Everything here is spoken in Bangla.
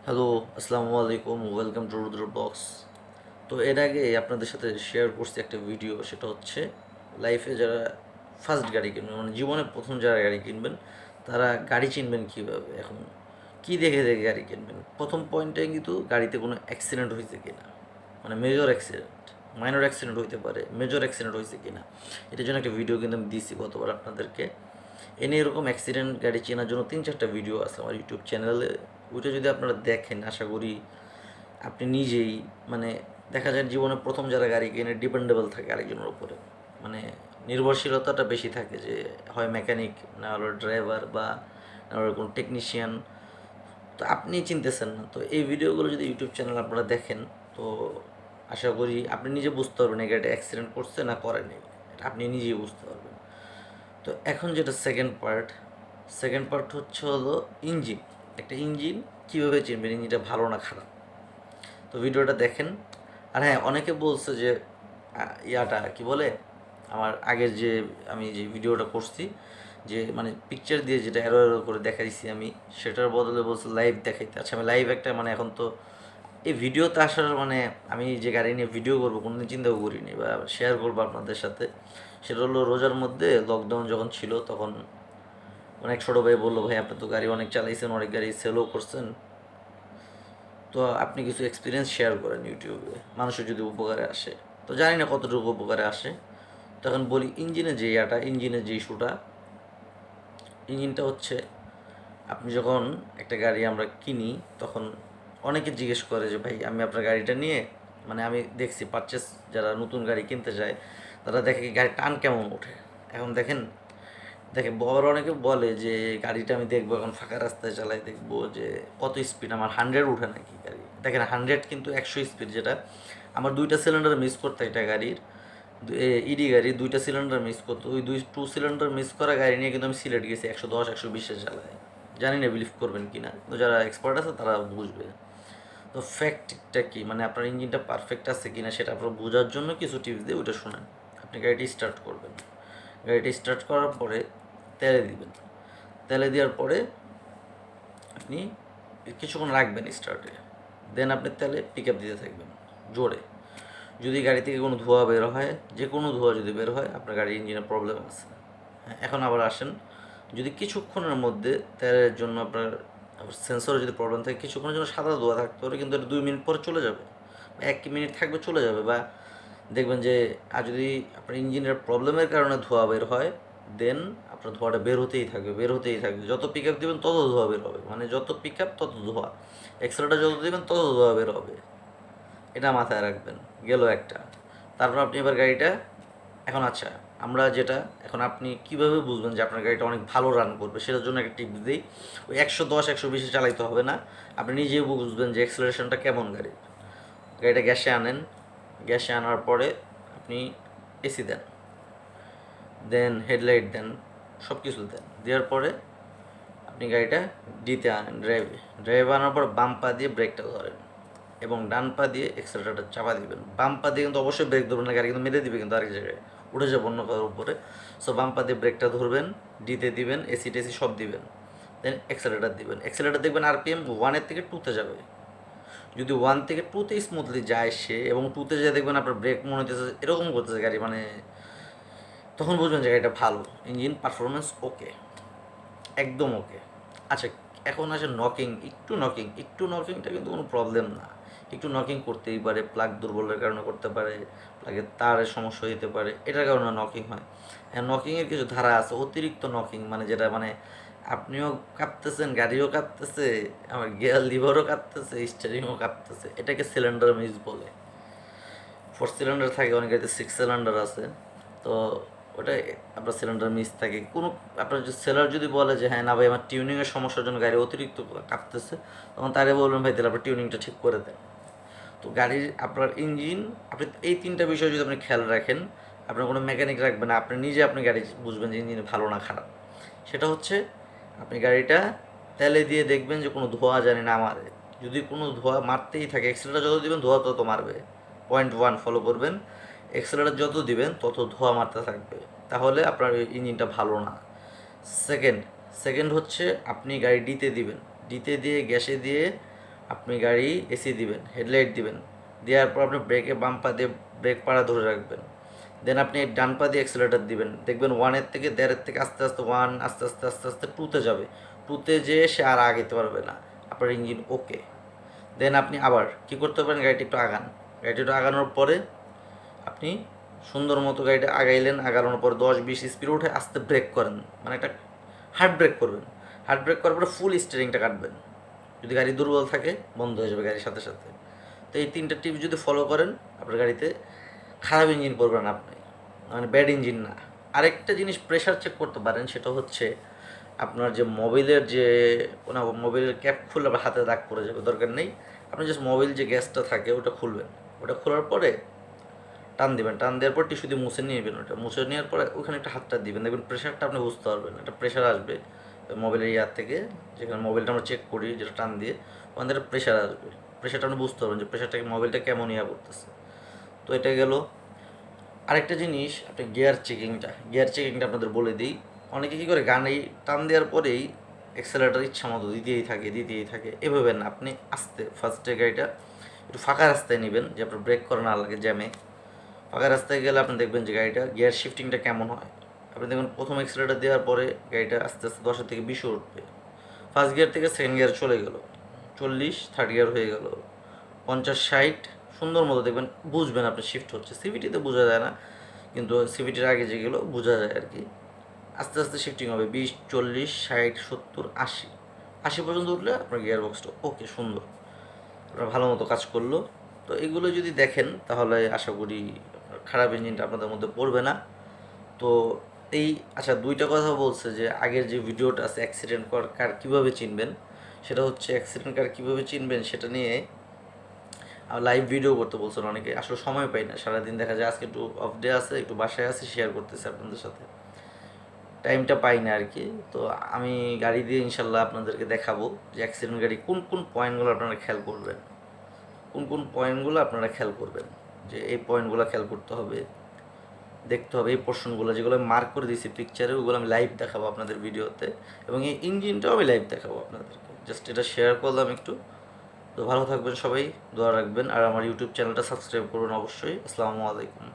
হ্যালো, আসসালামু আলাইকুম, ওয়েলকাম টু রুদ্র বক্স। তো এর আগে আপনাদের সাথে শেয়ার করছি একটা ভিডিও, সেটা হচ্ছে লাইফে যারা ফার্স্ট গাড়ি কিনবেন, মানে জীবনে প্রথম যারা গাড়ি কিনবেন তারা গাড়ি চিনবেন কীভাবে, এখন কী দেখে দেখে গাড়ি কিনবেন। প্রথম পয়েন্টে কিন্তু গাড়িতে কোনো অ্যাক্সিডেন্ট হয়েছে কিনা, মানে মেজর অ্যাক্সিডেন্ট, মাইনর অ্যাক্সিডেন্ট হইতে পারে, মেজর অ্যাক্সিডেন্ট হয়েছে কিনা। এটার জন্য একটা ভিডিও কিন্তু আমি দিয়েছি গতবার আপনাদেরকে। এনে এরকম অ্যাক্সিডেন্ট গাড়ি চেনার জন্য 3-4টা ভিডিও আছে আমার ইউটিউব চ্যানেলে। ওইটা যদি আপনারা দেখেন, আশা করি আপনি নিজেই, মানে দেখা যায় জীবনে প্রথম যারা গাড়ি কিনে ডিপেন্ডেবল থাকে আরেকজনের উপরে, মানে নির্ভরশীলতাটা বেশি থাকে, যে হয় মেকানিক, না হলো ড্রাইভার, বা না হলো কোনো টেকনিশিয়ান। তো আপনি চিনতেছেন না, তো এই ভিডিওগুলো যদি ইউটিউব চ্যানেল আপনারা দেখেন, তো আশা করি আপনি নিজে বুঝতে পারবেন এই গাড়িটা অ্যাক্সিডেন্ট করছে না করেনি, এটা আপনি নিজেই বুঝতে পারবেন। তো এখন যেটা সেকেন্ড পার্ট হচ্ছে হলো ইঞ্জিন। একটা ইঞ্জিন কীভাবে চিনবেন ইঞ্জিনটা ভালো না খারাপ, তো ভিডিওটা দেখেন। আর হ্যাঁ, অনেকে বলছে যে ইয়াটা কি বলে, আমার আগের যে আমি যে ভিডিওটা করছি, যে মানে পিকচার দিয়ে যেটা এরো এরো করে দেখাইছি আমি, সেটার বদলে বলছে লাইভ দেখাইতে। আচ্ছা, আমি লাইভ একটা, মানে এখন তো এই ভিডিওতে আসার, মানে আমি যে গাড়ি নিয়ে ভিডিও করবো কোনোদিন চিন্তাও করিনি বা শেয়ার করবো আপনাদের সাথে। সেটা হলো রোজার মধ্যে লকডাউন যখন ছিল, তখন অনেক ছোটো ভাই বললো, ভাই আপনি তো গাড়ি অনেক চালাইছেন, অনেক গাড়ি সেলও করছেন, তো আপনি কিছু এক্সপিরিয়েন্স শেয়ার করেন ইউটিউবে, মানুষের যদি উপকারে আসে। তো জানি না কতটুকু উপকারে আসে। তখন বলি ইঞ্জিনের যে ইঞ্জিনের যে ইস্যুটা, ইঞ্জিনটা হচ্ছে, আপনি যখন একটা গাড়ি আমরা কিনি, তখন অনেকে জিজ্ঞেস করে যে ভাই আমি আপনার গাড়িটা নিয়ে, মানে আমি দেখছি পারচেস যারা নতুন গাড়ি কিনতে যায়, তারা দেখে গাড়ির টান কেমন ওঠে। এখন দেখেন, বড় অনেকে বলে যে গাড়িটা আমি দেখবো এখন ফাঁকা রাস্তায় চালাই, দেখবো যে কত স্পিড, আমার 100 উঠে নাকি গাড়ি। দেখেন 100 কিন্তু 100 স্পিড, যেটা আমার 2টা সিলিন্ডার মিস করতে, একটা গাড়ির ইডি গাড়ি 2টা সিলিন্ডার মিস করতো, ওই 2 সিলিন্ডার মিস করা গাড়ি নিয়ে কিন্তু আমি সিলেট গেছি 110-120-এ চালায়। জানি না বিলিভ করবেন কি না, তো যারা এক্সপার্ট আছে তারা বুঝবে। তো ফ্যাক্টটা কি, মানে আপনার ইঞ্জিনটা পারফেক্ট আছে কিনা সেটা আপনার বোঝার জন্য কিছু টিপস দিয়ে ওইটা শোনেন। আপনি গাড়িটি স্টার্ট করবেন, গাড়িটি স্টার্ট করার পরে তেলে দিবেন, তেলে দেওয়ার পরে আপনি কিছুক্ষণ রাখবেন স্টার্টে, দেন আপনি তেলে পিক আপ দিতে থাকবেন জোরে। যদি গাড়ি থেকে কোনো ধোঁয়া বের হয়, যে কোনো ধোঁয়া যদি বের হয়, আপনার গাড়ির ইঞ্জিনের প্রবলেম আছে। হ্যাঁ, এখন আবার আসেন, যদি কিছুক্ষণের মধ্যে তেলের জন্য আপনার সেন্সরে যদি প্রবলেম থাকে, কিছুক্ষণের জন্য সাদা ধোঁয়া থাকতে পারে, কিন্তু এটা 2 মিনিট পরে চলে যাবে, 1 মিনিট থাকবে চলে যাবে। বা দেখবেন যে, আর যদি আপনার ইঞ্জিনের প্রবলেমের কারণে ধোঁয়া বের হয়, দেন আপনার ধোঁয়াটা বের হতেই থাকবে, যত পিক আপ দেবেন তত ধোঁয়া বের হবে, মানে যত পিক আপ তত ধোঁয়া, এক্সেলেটার যত দেবেন তত ধোঁয়া বের হবে। এটা মাথায় রাখবেন, গেল একটা। তারপর আপনি এবার গাড়িটা, এখন আচ্ছা, আমরা যেটা, এখন আপনি কীভাবে বুঝবেন যে আপনার গাড়িটা অনেক ভালো রান করবে, সেটার জন্য একটা টিপস দিই। ওই 110-120-এ চালাইতে হবে না, আপনি নিজেই বুঝবেন যে এক্সেলারেশনটা কেমন গাড়ির। গাড়িটা গ্যাসে আনেন, গ্যাসে আনার পরে আপনি এসি দেন, দেন হেডলাইট দেন, সব কিছু দেন, দেওয়ার পরে আপনি গাড়িটা ডিতে আনেন, ড্রাইভে আনার পর বাম পা দিয়ে ব্রেকটা ধরেন এবং ডান পা দিয়ে এক্সেলেটারটা চাপা দিবেন। বাম পা দিয়ে কিন্তু অবশ্যই ব্রেক ধরবেন না, গাড়ি কিন্তু মেরে দিবে কিন্তু আরেক জায়গায়, উঠে যাবে অন্য কারোর উপরে। সো বাম পা দিয়ে ব্রেকটা ধরবেন, ডিতে দিবেন, এসি টেসি সব দিবেন, দেন এক্সেলেটার দিবেন। এক্সেলেটার দেখবেন আরপিএম 1-এর থেকে 2-তে যাবে। যদি 1 থেকে 2-তে স্মুথলি যায় সে, এবং 2-তে যায় দেখবেন আপনার ব্রেক মনে হইতেছে এরকম করতেছে গাড়ি, মানে তখন বুঝবেন যে গাড়িটা ভালো, ইঞ্জিন পারফরমেন্স ওকে, একদম ওকে। আচ্ছা, এখন আসে নকিং। একটু নকিংটা কিন্তু কোনো প্রবলেম না, একটু নকিং করতেই পারে, প্লাগ দুর্বলের কারণে করতে পারে, প্লাগের তারের সমস্যা হতে পারে, এটার কারণে নকিং হয়। হ্যাঁ, নকিংয়ের কিছু ধারা আছে, অতিরিক্ত নকিং, মানে যেটা মানে আপনিও কাঁপতেছেন, গাড়িও কাঁপতেছে, আমার গিয়ার লিভারও কাঁপতেছে, স্টিয়ারিংও কাঁপতেছে, এটাকে সিলিন্ডার মিস বলে। 4 সিলিন্ডার থাকে, অনেক গাড়িতে 6 সিলিন্ডার আছে। তো ওটাই আপনার সিলিন্ডার মিস থাকে কোনো, আপনার যে সেলার যদি বলে যে হ্যাঁ না ভাই আমার টিউনিংয়ের সমস্যার জন্য গাড়ি অতিরিক্ত কাঁপতেছে, তখন তারে বলবেন ভাই তাহলে আপনার টিউনিংটা ঠিক করে দেন। তো গাড়ির আপনার ইঞ্জিন, আপনি এই 3টা বিষয় যদি আপনি খেয়াল রাখেন, আপনার কোনো মেকানিক রাখবেন না, আপনি নিজে আপনি গাড়ি বুঝবেন যে ইঞ্জিন ভালো না খারাপ। সেটা হচ্ছে, আপনি গাড়িটা তেলে দিয়ে দেখবেন যে কোনো ধোঁয়া জানি না মারে। যদি কোনো ধোঁয়া মারতেই থাকে, এক্সেলেটার যত দিবেন ধোঁয়া তত মারবে। পয়েন্ট 1 ফলো করবেন, এক্সেলেটার যত দিবেন তত ধোঁয়া মারতে থাকবে, তাহলে আপনার ইঞ্জিনটা ভালো না। সেকেন্ড সেকেন্ড হচ্ছে, আপনি গাড়ি ডিতে দিবেন, ডিতে দিয়ে গ্যাসে দিয়ে আপনি গাড়ি এসি দিবেন, হেডলাইট দিবেন, দেওয়ার পর আপনি ব্রেকে বাম পা দিয়ে ব্রেক পাড়া ধরে রাখবেন। দেন আপনি ডান পা দিয়ে অ্যাক্সেলেটার দিবেন, দেখবেন 1-এর থেকে 1.5-এর থেকে আস্তে আস্তে 1, আস্তে আস্তে আস্তে আস্তে 2-তে যাবে। 2-তে যেয়ে সে আর আগাইতে পারবে না, আপনার ইঞ্জিন ওকে। দেন আপনি আবার কী করতে পারেন, গাড়িটি একটু আগান। গাড়িটি একটু আগানোর পরে আপনি সুন্দর মতো গাড়িটা আগাইলেন, আগানোর পরে 10-20 স্পিড উঠে আস্তে ব্রেক করেন, মানে একটা হার্ড ব্রেক করবেন। হার্ড ব্রেক করার পরে ফুল স্টিয়ারিংটা কাটবেন। যদি গাড়ি দুর্বল থাকে বন্ধ হয়ে যাবে গাড়ির সাথে সাথে। তো এই 3টা টিপস যদি ফলো করেন, আপনার গাড়িতে খারাপ ইঞ্জিন করবেন আপনি, মানে ব্যাড ইঞ্জিন না। আরেকটা জিনিস প্রেশার চেক করতে পারেন, সেটা হচ্ছে আপনার যে মোবিলের যে মোবিলের ক্যাপ খুললে আপনার হাতে দাগ পড়ে যাবে, দরকার নেই। আপনি জাস্ট মোবিল যে গ্যাসটা থাকে ওটা খুলবেন, ওটা খোলার পরে টান দিবেন, টান দেওয়ার পর টিস্যু দিয়ে মুছে নিয়ে নেবেন। ওটা মুছে নেওয়ার পরে ওখানে একটা হাতটা দিবেন, দেখবেন প্রেশারটা আপনি বুঝতে পারবেন, একটা প্রেশার আসবে মোবাইলের ইয়ার থেকে, যেখানে মোবাইলটা আমরা চেক করি যেটা টান দিয়ে, ওখান থেকে প্রেশার আসবে। প্রেশারটা আপনি বুঝতে পারবেন যে প্রেশারটাকে মোবাইলটা কেমন ইয়া করতেছে। তো এটা গেল। আরেকটা জিনিস, আপনি গিয়ার চেকিংটা আপনাদের বলে দিই। অনেকে কী করে, গানে টান দেওয়ার পরেই অ্যাক্সেলেটার ইচ্ছা মতো দিতেই থাকে। এভাবে না, আপনি আস্তে ফার্স্টে গাড়িটা একটু ফাঁকা রাস্তায় নেবেন, যে আপনার ব্রেক করা না লাগে জ্যামে। ফাঁকা রাস্তায় গেলে আপনি দেখবেন যে গাড়িটা গিয়ার শিফটিংটা কেমন হয়। আপনি দেখবেন প্রথম অ্যাক্সেলেটার দেওয়ার পরে গাড়িটা আস্তে আস্তে 10 থেকে 20 উঠবে। ফার্স্ট গিয়ার থেকে সেকেন্ড গিয়ার চলে গেল, 40, থার্ড গিয়ার হয়ে গেল, 50, 60, সুন্দর মতো দেখবেন, বুঝবেন আপনি শিফট হচ্ছে। সিভিটিতে বোঝা যায় না, কিন্তু সিভিটির আগে যেগুলো বোঝা যায় আর কি। আস্তে আস্তে শিফটিং হবে 20, 40, 60, 70, 80, 80 পর্যন্ত উঠলে আপনার গিয়ার বক্সটা ওকে, সুন্দর, আপনার ভালো মতো কাজ করলো। তো এগুলো যদি দেখেন তাহলে আশা করি আপনার খারাপ ইঞ্জিনটা আপনাদের মধ্যে পড়বে না। তো এই আচ্ছা, 2টা কথা বলছে যে আগের যে ভিডিওটা আছে অ্যাক্সিডেন্ট কার কীভাবে চিনবেন, সেটা হচ্ছে অ্যাক্সিডেন্ট কার কীভাবে চিনবেন সেটা নিয়ে লাইভ ভিডিও করতে বলছেন অনেকে। আসলে সময় পাই না, সারাদিন দেখা যায় আজকে একটু অফ ডে আছে, একটু বাসায় আছে, শেয়ার করতেছে আপনাদের সাথে, টাইমটা পাই না আর কি। তো আমি গাড়ি দিয়ে ইনশাল্লাহ আপনাদেরকে দেখাবো যে অ্যাক্সিডেন্ট গাড়ি কোন কোন পয়েন্টগুলো আপনারা খেয়াল করবেন, যে এই পয়েন্টগুলো খেয়াল করতে হবে, দেখতে হবে। এই পোর্শনগুলো যেগুলো আমি মার্ক করে দিয়েছি পিকচারে, ওগুলো আমি লাইভ দেখাবো আপনাদের ভিডিওতে, এবং এই ইঞ্জিনটাও আমি লাইভ দেখাবো আপনাদেরকে। জাস্ট এটা শেয়ার করলাম একটু। তো ভালো থাকবেন সবাই, দোয়া রাখবেন, আর আমার ইউটিউব চ্যানেলটা সাবস্ক্রাইব করবেন অবশ্যই। আসসালামু আলাইকুম।